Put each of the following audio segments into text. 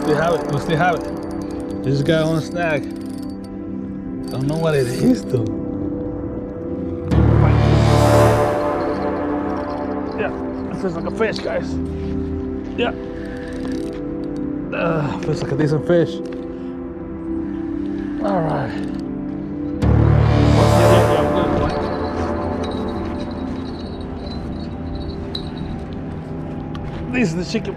We still have it. This guy on a snag. Don't know what it is though. Yeah, it feels like a fish, guys. Yeah. Feels like a decent fish. All right. Yeah, I'm good. This is the chicken.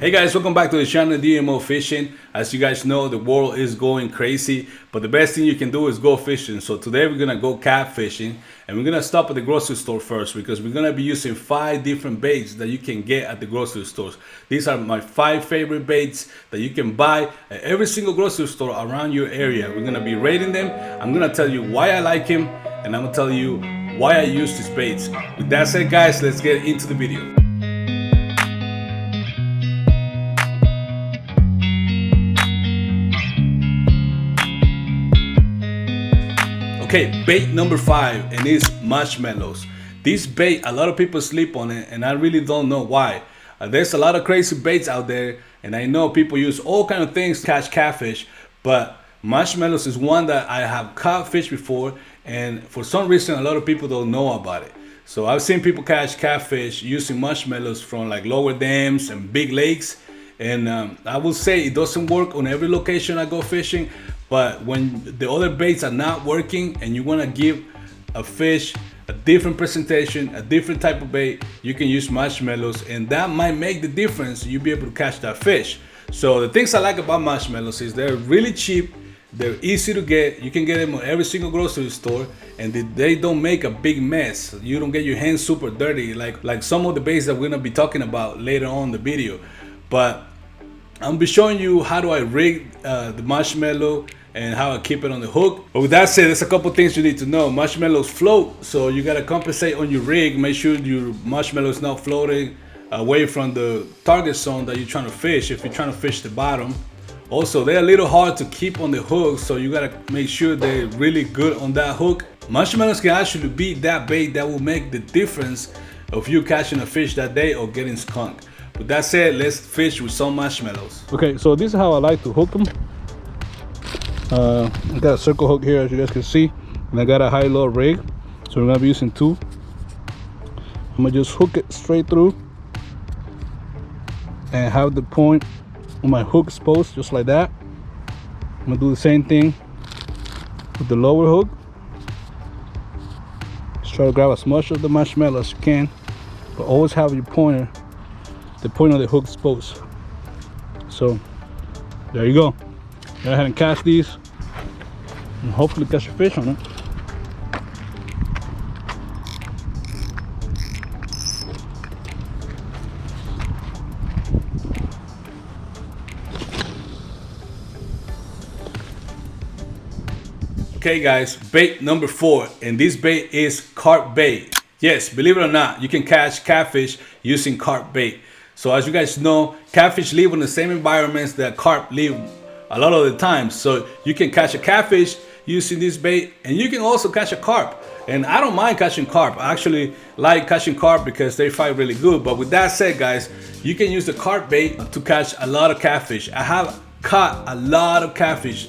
Hey guys, welcome back to the channel DMO Fishing. As you guys know, the world is going crazy, but the best thing you can do is go fishing. So today we're gonna go catfishing, and we're gonna stop at the grocery store first because we're gonna be using 5 different baits that you can get at the grocery stores. These are my 5 favorite baits that you can buy at every single grocery store around your area. We're gonna be rating them. I'm gonna tell you why I like them, and I'm gonna tell you why I use these baits. With that said, guys, let's get into the video. Okay, bait number 5, and it's marshmallows. This bait, a lot of people sleep on it, and I really don't know why. There's a lot of crazy baits out there, and I know people use all kind of things to catch catfish, but marshmallows is one that I have caught fish before, and for some reason a lot of people don't know about it. So I've seen people catch catfish using marshmallows from like lower dams and big lakes, and I will say it doesn't work on every location I go fishing. But when the other baits are not working and you want to give a fish a different presentation, a different type of bait, you can use marshmallows, and that might make the difference. You'll be able to catch that fish. So the things I like about marshmallows is they're really cheap, they're easy to get. You can get them at every single grocery store, and they don't make a big mess. You don't get your hands super dirty like some of the baits that we're gonna be talking about later on in the video. But I'm be showing you how do I rig the marshmallow and how I keep it on the hook. But with that said, there's a couple things you need to know. Marshmallows float, so you gotta compensate on your rig. Make sure your marshmallow is not floating away from the target zone that you're trying to fish if you're trying to fish the bottom. Also, they're a little hard to keep on the hook, so you gotta make sure they're really good on that hook. Marshmallows can actually be that bait that will make the difference of you catching a fish that day or getting skunked. With that said, let's fish with some marshmallows. Okay, so this is how I like to hook them. I got a circle hook here, as you guys can see, and I got a high-low rig, so we're gonna be using 2. I'm gonna just hook it straight through and have the point on my hook exposed, just like that. I'm gonna do the same thing with the lower hook. Just try to grab as much of the marshmallow as you can, but always have your pointer, the point of the hook exposed. So there you go. Go ahead and cast these and hopefully catch a fish on it. Okay guys, bait number 4, and this bait is carp bait. Yes, believe it or not, you can catch catfish using carp bait. So as you guys know, catfish live in the same environments that carp live a lot of the time. So you can catch a catfish using this bait, and you can also catch a carp. And I don't mind catching carp. I actually like catching carp because they fight really good. But with that said, guys, you can use the carp bait to catch a lot of catfish. I have caught a lot of catfish,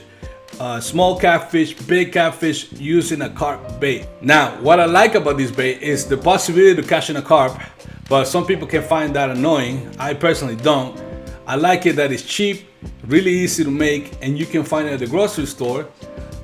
small catfish, big catfish, using a carp bait. Now, what I like about this bait is the possibility of catching a carp, but some people can find that annoying. I personally don't. I like it that it's cheap, really easy to make, and you can find it at the grocery store.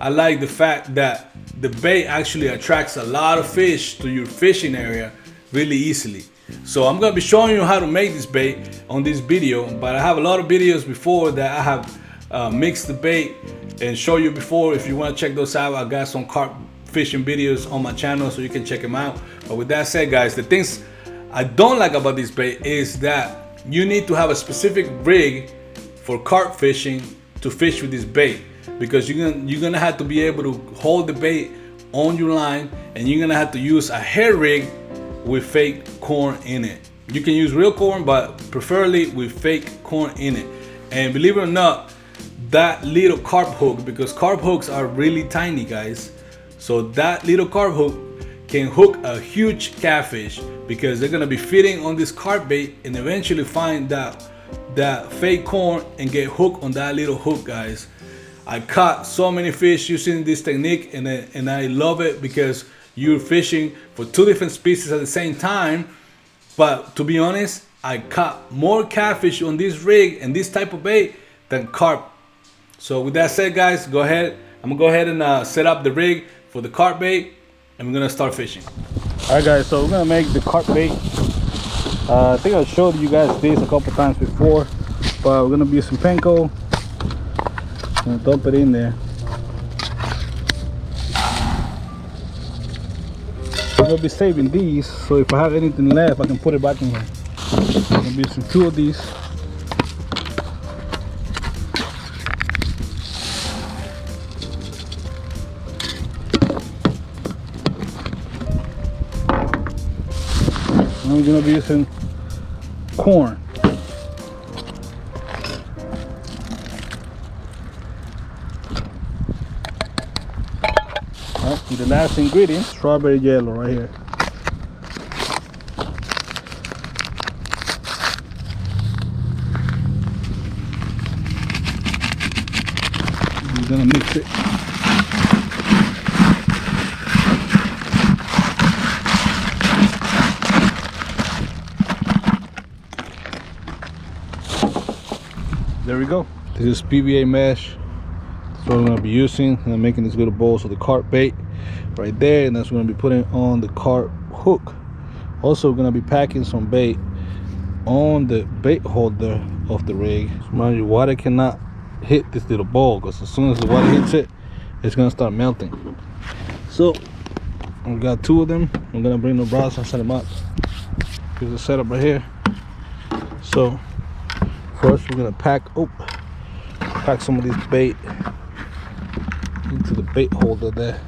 I like the fact that the bait actually attracts a lot of fish to your fishing area really easily. So I'm gonna be showing you how to make this bait on this video, but I have a lot of videos before that I have mixed the bait and show you before. If you want to check those out, I got some carp fishing videos on my channel, so you can check them out. But with that said, guys, the things I don't like about this bait is that you need to have a specific rig for carp fishing to fish with this bait, because you're gonna have to be able to hold the bait on your line, and you're gonna have to use a hair rig with fake corn in it. You can use real corn, but preferably with fake corn in it. And believe it or not, that little carp hook, because carp hooks are really tiny, guys, so that little carp hook can hook a huge catfish, because they're gonna be feeding on this carp bait and eventually find that that fake corn and get hooked on that little hook, guys. I caught so many fish using this technique, and I love it because you're fishing for two different species at the same time. But to be honest, I caught more catfish on this rig and this type of bait than carp. So with that said, guys, I'm gonna go ahead and set up the rig for the carp bait, and we're gonna start fishing. All right, guys, so we're gonna make the carp bait. I think I showed you guys this a couple times before, but we're gonna be using panko. I'm gonna dump it in there. I'm gonna be saving these, so if I have anything left, I can put it back in here. I'm gonna be using 2 of these. I'm gonna be using corn. Alright, and the last ingredient, strawberry yellow right here. We're gonna mix it. There we go. This is PVA mesh. That's what we're gonna be using. And I'm making these little bowls of the carp bait right there, and that's what we're gonna be putting on the carp hook. Also, we're gonna be packing some bait on the bait holder of the rig. So mind you, water cannot hit this little bowl, because as soon as the water hits it, it's gonna start melting. So we got 2 of them. I'm gonna bring the rods and set them up. Here's the setup right here. So first, we're gonna pack some of this bait into the bait holder there,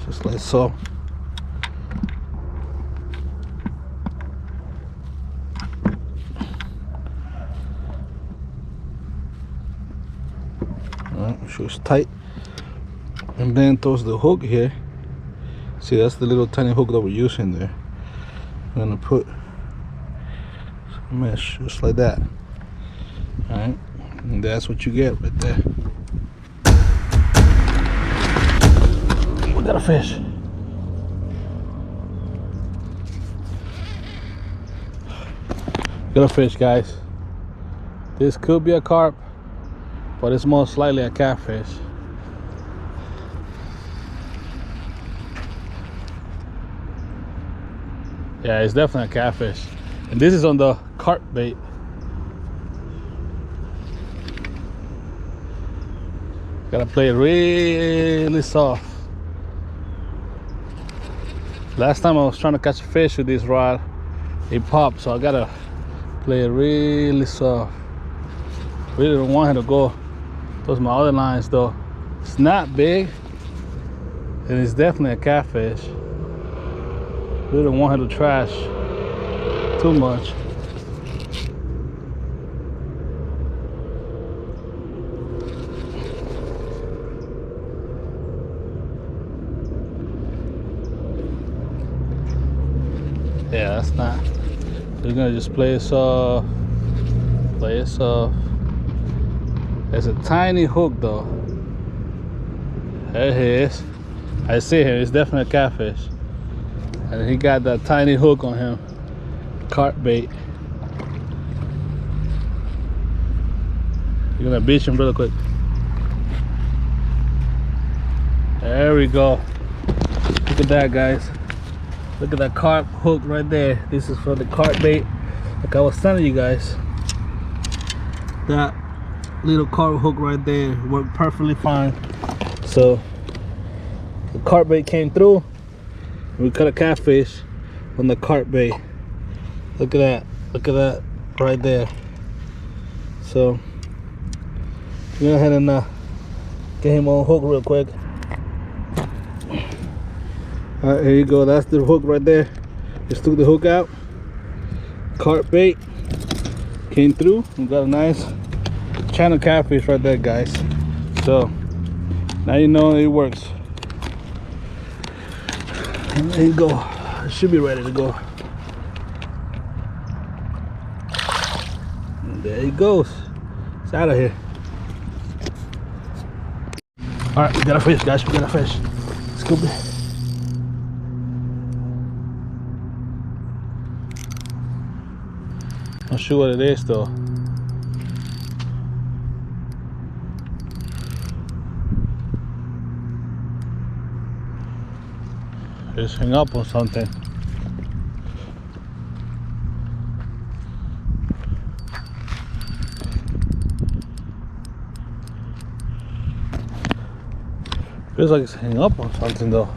just like so. Alright, make sure it's tight, and then towards the hook here. See, that's the little tiny hook that we're using there. I'm gonna put mesh just like that. All right, and that's what you get right there. We got a fish. Got a fish, guys. This could be a carp, but it's most likely a catfish. Yeah, it's definitely a catfish. And this is on the carp bait. Gotta play it really soft. Last time I was trying to catch a fish with this rod, it popped, so I gotta play it really soft. Really don't want her to go towards my other lines though. It's not big, and it's definitely a catfish. Really don't want her to trash too much. Yeah, that's not. We're gonna just play it soft. Play it soft. It's a tiny hook though. There it is. I see him. It's definitely a catfish, and he got that tiny hook on him. Carp bait. You're gonna beach him real quick. There we go. Look at that, guys. Look at that carp hook right there. This is for the carp bait. Like I was telling you guys, that little carp hook right there worked perfectly fine. So the carp bait came through. We caught a catfish on the carp bait. Look at that. Look at that right there. So go ahead and get him on hook real quick. All right, here you go. That's the hook right there. Just took the hook out. Carp bait came through. We got a nice channel catfish right there, guys. So now you know it works. And there you go. It should be ready to go. There he goes. It's out of here. All right, we got a fish, guys. We got a fish. Let's go. Not sure what it is though. Just hang up on something. Feels like it's hanging up on something though.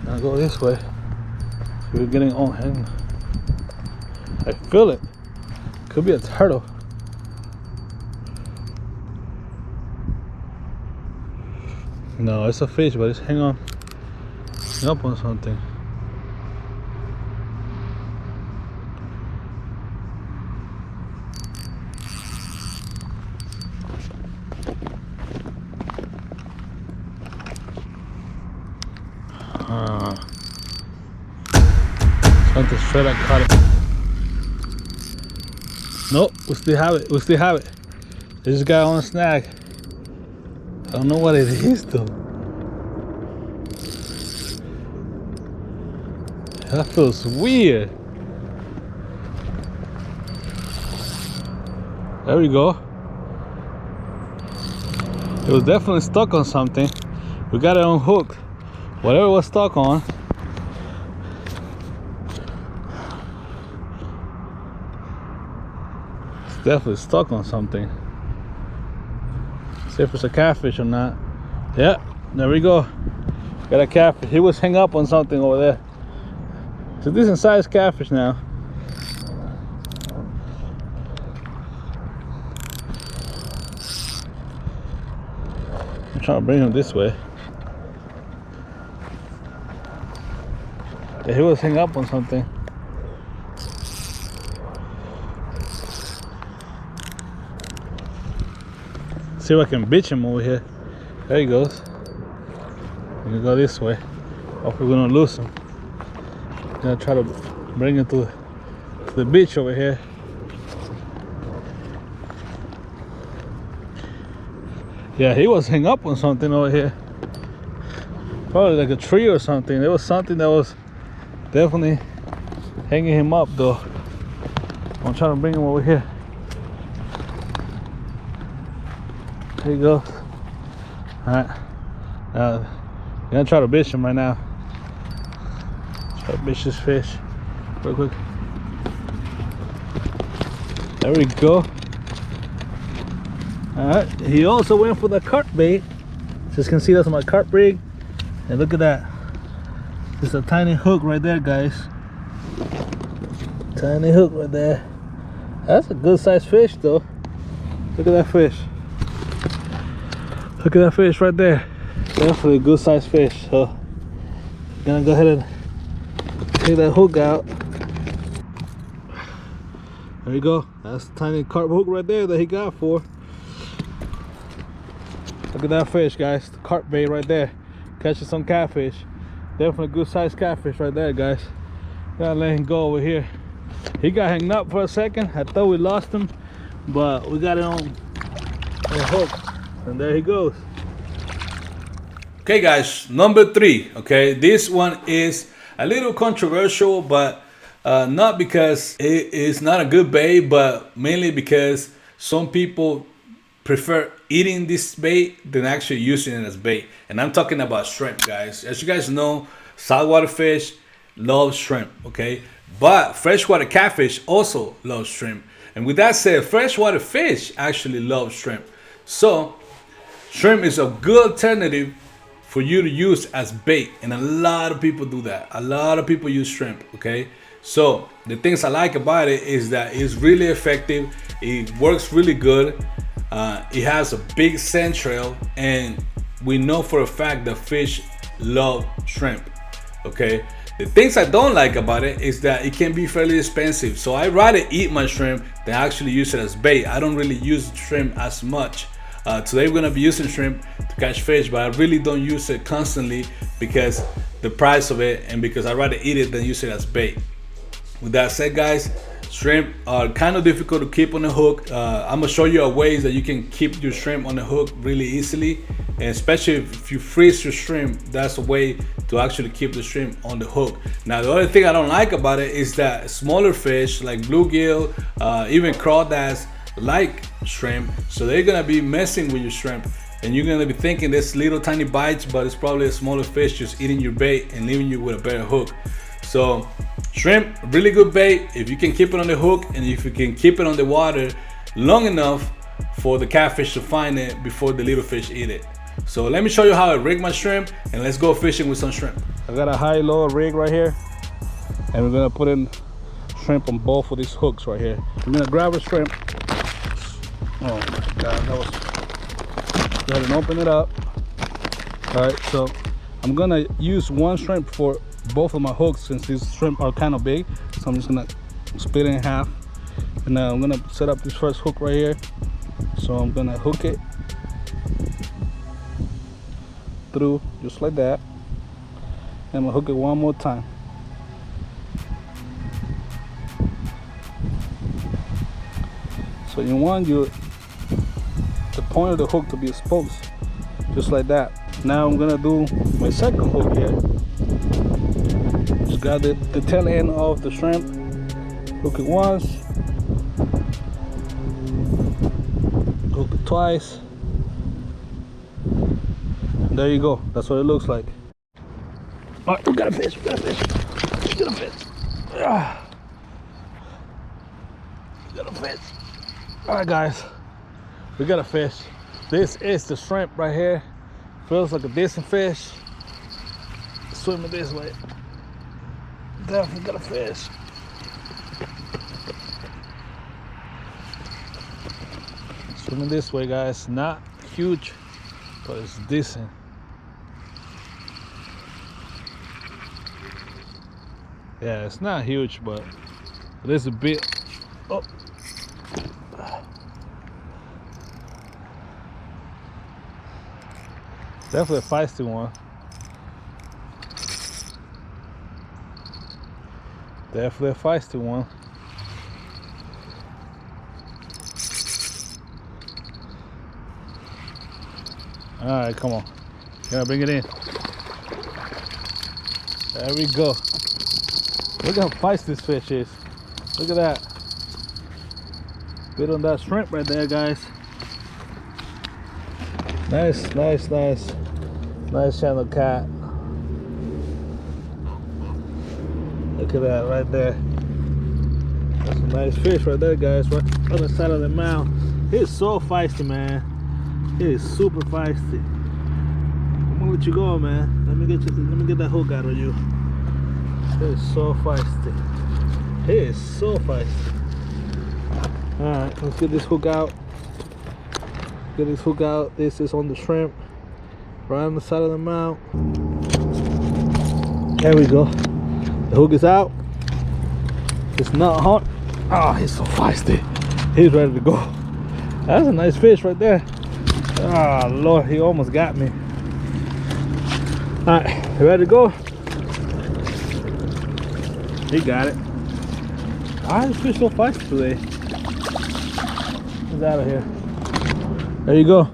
Now go this way. So we're getting on hang. I feel it. Could be a turtle. No, it's a fish, but it's hang up on something. Something straight, I caught it. Nope, we still have it. We still have it. This guy on a snag. I don't know what it is though. That feels weird. There we go. It was definitely stuck on something. We got it unhooked. Whatever it was stuck on. It's definitely stuck on something. See if it's a catfish or not. Yeah, there we go. Got a catfish. He was hung up on something over there. It's a decent sized catfish now. I'm trying to bring him this way. Yeah, he was hung up on something. See if I can bitch him over here. There he goes. I'm gonna go this way. Hopefully we're gonna lose him. I'm gonna try to bring him to the beach over here. Yeah, he was hung up on something over here. Probably like a tree or something. There was something that was definitely hanging him up though. I'm trying to bring him over here. There you go. Alright. I'm gonna try to bitch him right now. Try to bitch this fish real quick. There we go. Alright. He also went for the carp bait. Just can see that's my carp rig. And look at that. Just a tiny hook right there, guys. Tiny hook right there. That's a good sized fish though. Look at that fish. Look at that fish right there. Definitely a good sized fish. So I'm gonna go ahead and take that hook out. There you go. That's a tiny carp hook right there that he got for. Look at that fish, guys. The carp bait right there. Catching some catfish. Definitely a good sized catfish right there, guys. Gotta let him go over here. He got hung up for a second. I thought we lost him, but we got it on a hook. And there he goes. Okay guys, number 3. Okay, this one is a little controversial, but not because it is not a good bait, but mainly because some people prefer eating this bait than actually using it as bait. And I'm talking about shrimp, guys. As you guys know, saltwater fish love shrimp, okay? But freshwater catfish also love shrimp. And with that said, freshwater fish actually love shrimp. So shrimp is a good alternative for you to use as bait, and a lot of people do that. A lot of people use shrimp, okay? So the things I like about it is that it's really effective. It works really good. It has a big scent trail, and we know for a fact that fish love shrimp, okay? The things I don't like about it is that it can be fairly expensive. So I rather eat my shrimp than actually use it as bait. I don't really use shrimp as much. Today we're gonna be using shrimp to catch fish, but I really don't use it constantly because the price of it, and because I'd rather eat it than use it as bait. With that said, guys, Shrimp are kind of difficult to keep on the hook. I'm gonna show you a ways that you can keep your shrimp on the hook really easily, and especially if you freeze your shrimp, that's a way to actually keep the shrimp on the hook. Now the other thing I don't like about it is that smaller fish like bluegill, even crawdads like shrimp, so they're gonna be messing with your shrimp, and you're gonna be thinking this little tiny bites, but it's probably a smaller fish just eating your bait and leaving you with a better hook. So shrimp, really good bait if you can keep it on the hook, and if you can keep it on the water long enough for the catfish to find it before the little fish eat it. So let me show you how I rig my shrimp, and let's go fishing with some shrimp. I got a high-low rig right here, and we're gonna put in shrimp on both of these hooks right here. I'm gonna grab a shrimp. Oh my God, that was, go ahead and open it up. All right, so I'm gonna use one shrimp for both of my hooks since these shrimp are kind of big. So I'm just gonna split it in half, and now I'm gonna set up this first hook right here. So I'm gonna hook it through just like that, and I'm gonna hook it one more time. So you want the point of the hook to be exposed, just like that. Now I'm gonna do my second hook here. Just got the tail end of the shrimp, hook it once, hook it twice. There you go, that's what it looks like. All right, we got a fish, we got a fish, we got a fish. We got a fish. All right guys, we got a fish. This is the shrimp right here. Feels like a decent fish. Swimming this way. Definitely got a fish. Swimming this way, guys. Not huge, but it's decent. Yeah, it's not huge, but it is a bit. Oh. Definitely a feisty one. Definitely a feisty one. All right, come on. Gotta bring it in. There we go. Look how feisty this fish is. Look at that. Bit on that shrimp right there, guys. Nice, nice, nice. Nice channel cat. Look at that right there. That's a nice fish right there, guys. Right on the side of the mouth. He is so feisty, man. He is super feisty. I'm gonna let you go, man. Let me get that hook out of you. He is so feisty. He is so feisty. Alright, let's get this hook out. Get this hook out. This is on the shrimp. Right on the side of the mouth. There we go. The hook is out. It's not hot. Oh, he's so feisty. He's ready to go. That's a nice fish right there. Oh Lord, he almost got me. Alright, you ready to go? He got it. Why is this fish so feisty today? He's out of here. There you go.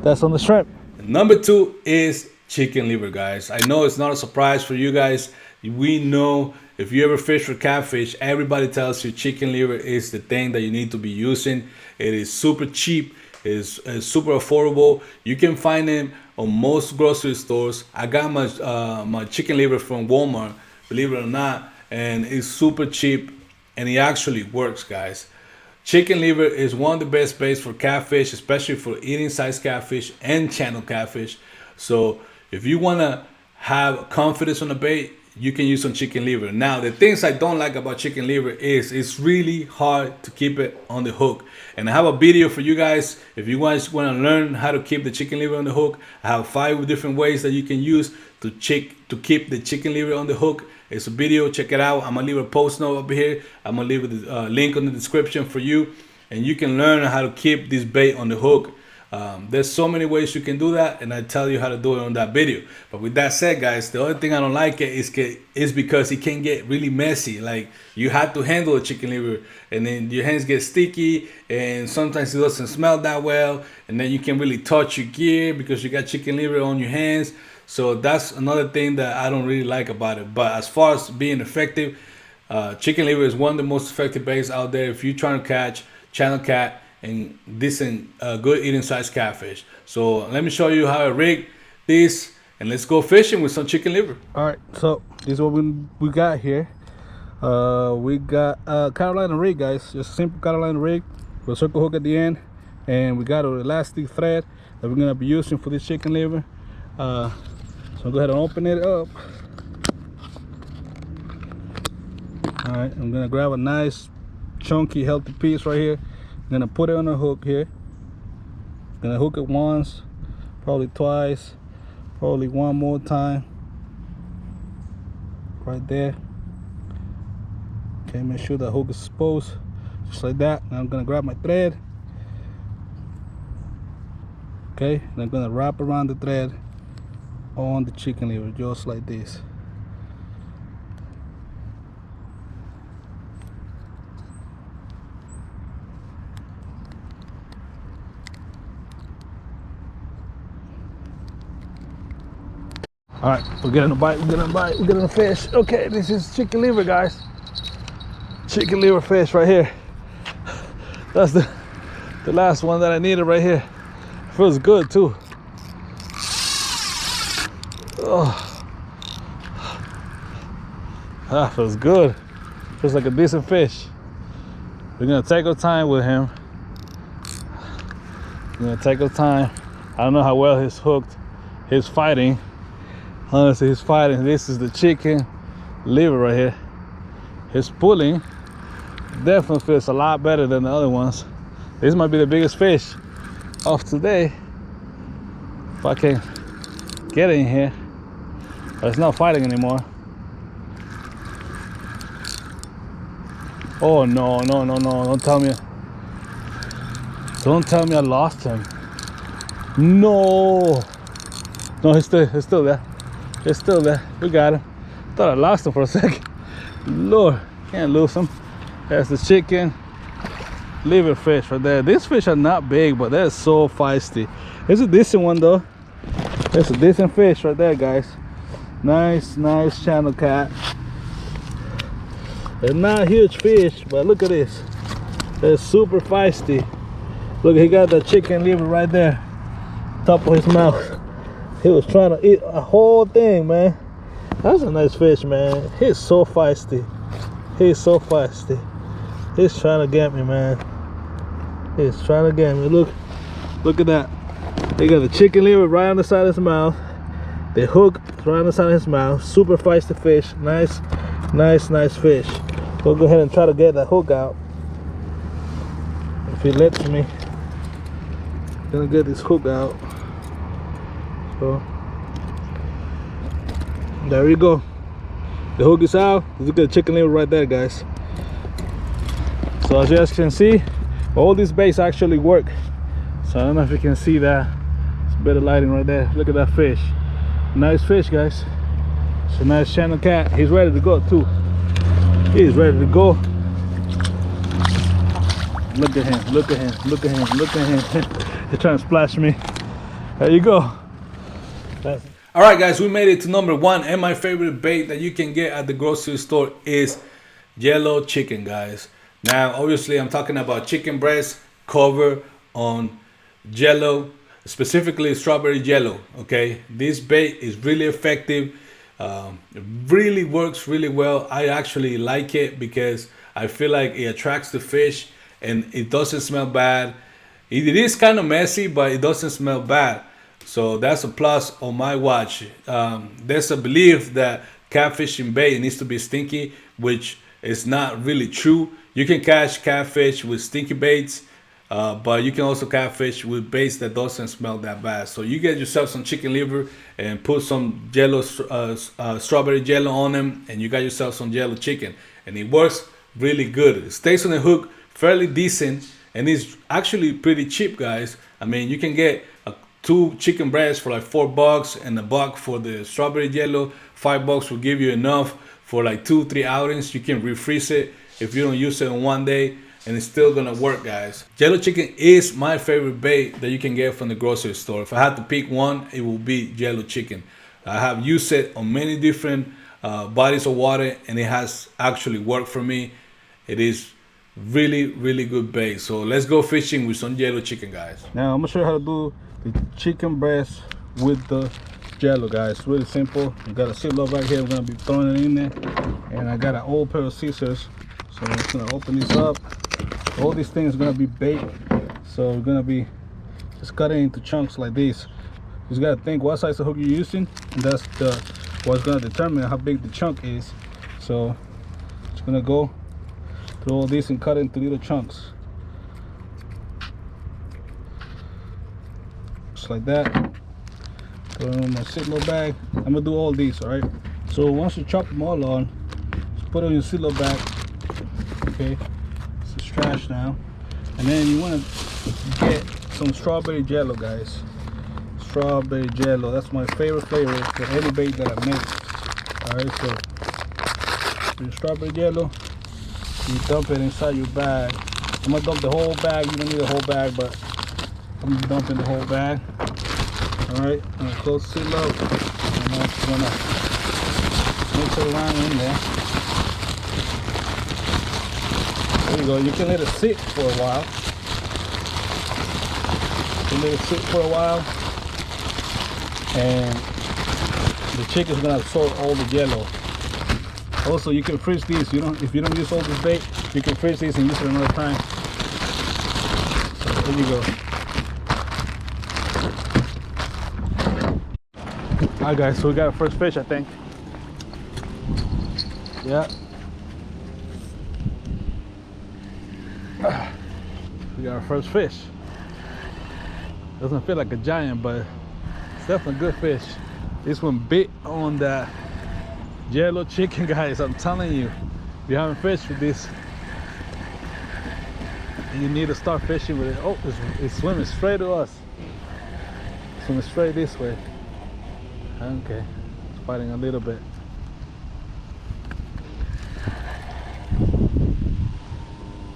That's on the shrimp. Number 2 is chicken liver, guys. I know it's not a surprise for you guys. We know if you ever fish for catfish, everybody tells you chicken liver is the thing that you need to be using. It is super cheap. It's super affordable. You can find them on most grocery stores. I got my chicken liver from Walmart, believe it or not, and it's super cheap, and it actually works, guys. Chicken liver is one of the best baits for catfish, especially for eating size catfish and channel catfish. So if you want to have confidence on the bait, you can use some chicken liver. Now, the things I don't like about chicken liver is it's really hard to keep it on the hook. And I have a video for you guys. If you guys want to learn how to keep the chicken liver on the hook, I have 5 different ways that you can use to keep the chicken liver on the hook. It's a video, check it out. I'm gonna leave a post note up here. I'm gonna leave a link on the description for you, and you can learn how to keep this bait on the hook. There's so many ways you can do that, and I tell you how to do it on that video. But with that said, guys, the other thing I don't like it is because it can get really messy. Like, you have to handle a chicken liver, and then your hands get sticky, and sometimes it doesn't smell that well, and then you can really touch your gear because you got chicken liver on your hands. So that's another thing that I don't really like about it. But as far as being effective, chicken liver is one of the most effective baits out there if you're trying to catch channel cat and decent, good eating size catfish. So let me show you how I rig this, and let's go fishing with some chicken liver. All right, so this is what we got here. We got a Carolina rig, guys. Just a simple Carolina rig with a circle hook at the end, and we got an elastic thread that we're gonna be using for this chicken liver. So I'll go ahead and open it up. All right, I'm gonna grab a nice chunky healthy piece right here. I'm gonna put it on a hook here. Gonna hook it once, probably twice, probably one more time right there. Okay, make sure the hook is exposed just like that. Now I'm gonna grab my thread. Okay, and I'm gonna wrap around the thread on the chicken liver just like this. All right, we're getting a bite, we're getting a bite, we're getting a fish. Okay, this is chicken liver, guys. Chicken liver fish right here. That's the last one that I needed right here. Feels good too. Oh, that feels good. Feels like a decent fish. We're gonna take our time with him. We're gonna take our time. I don't know how well he's hooked. He's fighting. Honestly, he's fighting. This is the chicken liver right here. His pulling definitely feels a lot better than the other ones. This might be the biggest fish of today, if I can get it in here. But it's not fighting anymore. Oh no, no, no, no, don't tell me I lost him. No, he's still there. It's still there. We got him. Thought I lost him for a second. Lord, can't lose him. That's the chicken liver fish right there. These fish are not big, but they're so feisty. It's a decent one though. It's a decent fish right there, guys. Nice channel cat. They're not huge fish, but look at this. They're super feisty. Look, he got the chicken liver right there, top of his mouth. He was trying to eat a whole thing, man. That's a nice fish, man. He's so feisty. He's so feisty. He's trying to get me, man. He's trying to get me. Look at that. He got the chicken liver right on the side of his mouth. The hook right on the side of his mouth. Super feisty fish. Nice fish. We'll go ahead and try to get that hook out. If he lets me. Gonna get this hook out. So there you go. The hook is out. Look at the chicken liver right there, guys. So as you guys can see, all these baits actually work. So I don't know if you can see that. It's better lighting right there. Look at that fish. Nice fish, guys. It's a nice channel cat. He's ready to go too. He's ready to go. Look at him, look at him, look at him, look at him. He's trying to splash me. There you go. All right, guys, we made it to number 1, and my favorite bait that you can get at the grocery store is yellow chicken, guys. Now, obviously, I'm talking about chicken breast covered on jello, specifically strawberry jello. Okay, this bait is really effective. It really works really well. I actually like it because I feel like it attracts the fish and it doesn't smell bad. It is kind of messy, but it doesn't smell bad. So that's a plus on my watch. There's a belief that catfishing bait needs to be stinky, which is not really true. You can catch catfish with stinky baits, but you can also catfish with baits that doesn't smell that bad. So you get yourself some chicken liver and put some jello, strawberry jello on them, and you got yourself some yellow chicken, and it works really good. It stays on the hook fairly decent, and it's actually pretty cheap, guys. I mean, you can get 2 chicken breasts for like $4 and $1 for the strawberry jello. $5 will give you enough for like 2-3 outings. You can refreeze it if you don't use it in one day, and it's still gonna work, guys. Jello chicken is my favorite bait that you can get from the grocery store. If I had to pick one, it will be jello chicken. I have used it on many different bodies of water, and it has actually worked for me. It is really, really good bait. So let's go fishing with some jello chicken, guys. Now I'm gonna show you how to do the chicken breast with the jello, guys. It's really simple. You got a Ziploc bag here. We're gonna be throwing it in there, and I got an old pair of scissors. So I'm just gonna open this up. All these things are gonna be baked, so we're gonna be just cutting into chunks like this. You just gotta think what size of hook you're using, and that's what's gonna determine how big the chunk is. So just gonna go through all this and cut it into little chunks, just like that. Throw it in my Ziploc bag. I'm gonna do all these, all right? So once you chop them all on, just put it in your Ziploc bag. Okay, this is trash now. And then you want to get some strawberry jello, guys. Strawberry jello, that's my favorite flavor for any bait that I make. All right, so your strawberry jello, you dump it inside your bag. I'm gonna dump the whole bag. You don't need the whole bag, but I'm dumping the whole bag. All right, I'm gonna close the seal up. I'm just gonna mix it around in there. There you go. You can let it sit for a while. You can let it sit for a while, and the chicken's gonna absorb all the jello. Also, you can freeze these. If you don't use all this bait, you can freeze these and use it another time. So there you go. All right, guys. So we got our first fish, I think. Yeah. We got our first fish. Doesn't feel like a giant, but it's definitely a good fish. This one bit on that jello chicken, guys. I'm telling you, if you haven't fished with this, you need to start fishing with it. Oh, it's swimming straight to us. Swimming straight this way. Okay, it's fighting a little bit.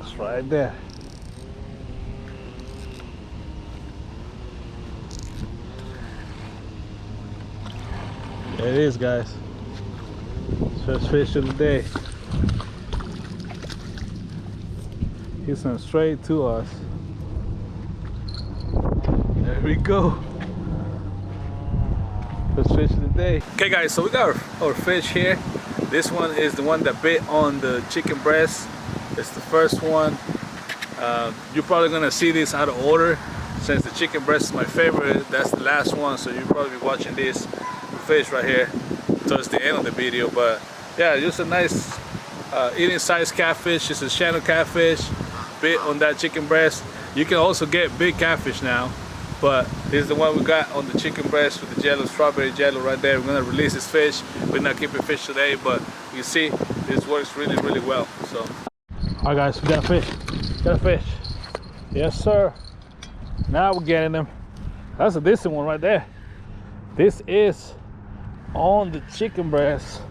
It's right there. There it is, guys. First fish of the day. He's swimming straight to us. There we go. First fish of the day. Okay, guys, so we got our fish here. This one is the one that bit on the chicken breast. It's the first one. You're probably gonna see this out of order since the chicken breast is my favorite. That's the last one, so you'll probably be watching this fish right here towards the end of the video. But yeah, just a nice eating size catfish. It's a channel catfish bit on that chicken breast. You can also get big catfish now, but this is the one we got on the chicken breast with the jello, strawberry jello right there. We're gonna release this fish. We're not keeping fish today, but you see this works really, really well. So all right, guys, we got a fish. Got a fish. Yes, sir. Now we're getting them. That's a decent one right there. This is on the chicken breast.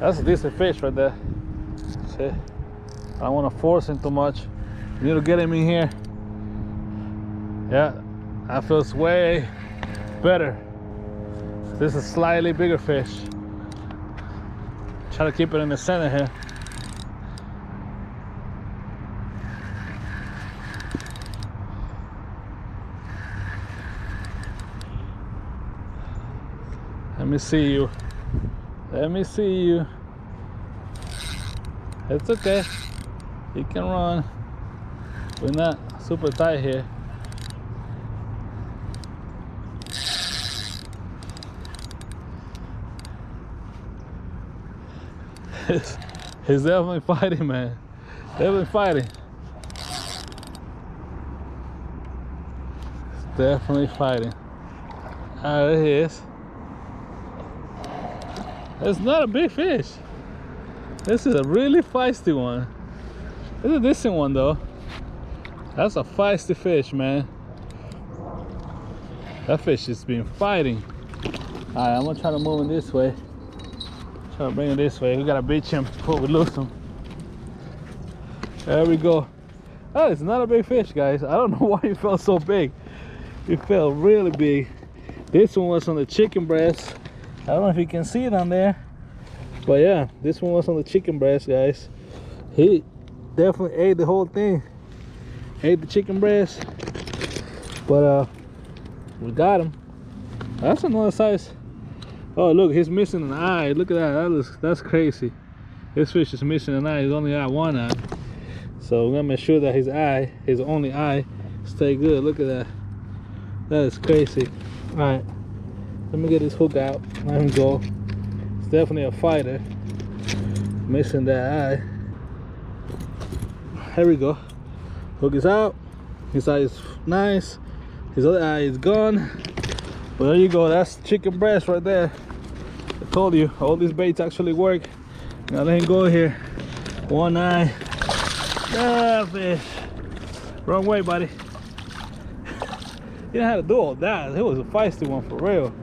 That's a decent fish right there. See, I don't want to force him too much. We need to get him in here. Yeah, that feels way better. This is a slightly bigger fish. Try to keep it in the center here. Let me see you. Let me see you. It's okay. You can run. We're not super tight here. He's definitely fighting, man. Definitely fighting. He's definitely fighting. There he is. It's not a big fish. This is a really feisty one. This is a decent one though. That's a feisty fish, man. That fish has been fighting. All right, I'm gonna try to move him this way. Try to bring him this way. We gotta beach him before we lose him. There we go. Oh, it's not a big fish, guys. I don't know why he felt so big. He felt really big. This one was on the chicken breast. I don't know if you can see it on there, but yeah, this one was on the chicken breast, guys. He definitely ate the whole thing. Ate the chicken breast, but we got him. That's another size. Oh, look, he's missing an eye. Look at that. That's crazy. This fish is missing an eye. He's only got one eye. So we're gonna make sure that his only eye, stay good. Look at that. That is crazy. All right, let me get this hook out. Let him go. It's definitely a fighter. Missing that eye. Here we go. Hook is out. His eye is nice. His other eye is gone. Well, there you go. That's chicken breast right there. I told you, all these baits actually work. Now let him go here. One eye. Ah, fish. Wrong way, buddy. You didn't have to do all that. It was a feisty one for real.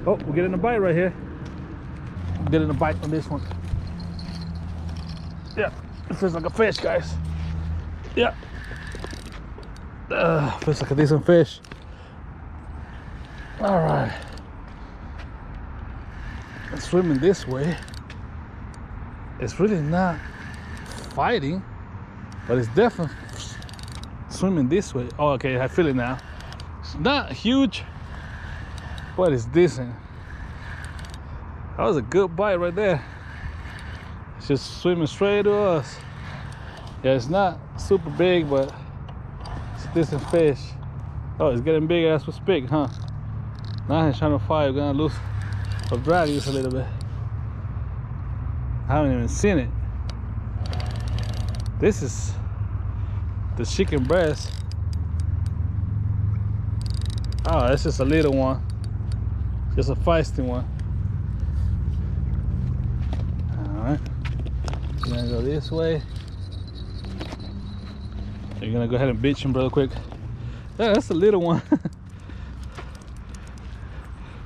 Oh, we're getting a bite right here. We're getting a bite on this one. Yeah, it feels like a fish, guys. Yeah. Feels like a decent fish. All right. It's swimming this way. It's really not fighting, but it's definitely swimming this way. Oh, okay, I feel it now. It's not huge, but it's decent. That was a good bite right there. It's just swimming straight to us. Yeah, it's not super big, but it's a decent fish. Oh, it's getting bigger as we speak, huh? Now he's trying to fight. We're gonna lose or drag this a little bit. I haven't even seen it. This is the chicken breast. Oh, that's just a little one. Just a feisty one. All right. We're gonna go this way. You're gonna go ahead and beach him real quick. Yeah, that's a little one.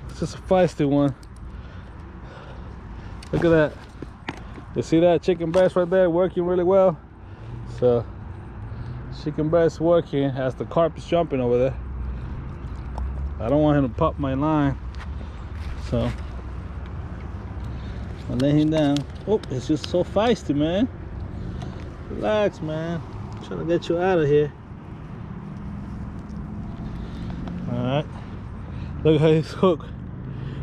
It's just a feisty one. Look at that. You see that chicken breast right there working really well? So chicken breast working as the carp is jumping over there. I don't want him to pop my line, so I'll lay him down. Oh, it's just so feisty, man. Relax, man. I'm trying to get you out of here. All right. Look how he's hooked.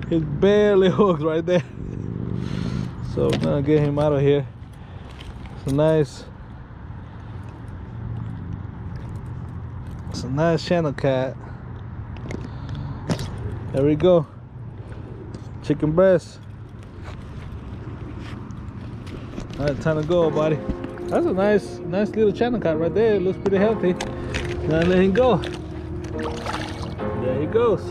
He's barely hooked right there. So I'm gonna get him out of here. It's a nice channel cat. There we go. Chicken breast. All right, time to go, buddy. That's a nice little channel cat right there. It looks pretty healthy. Now let him go. There he goes.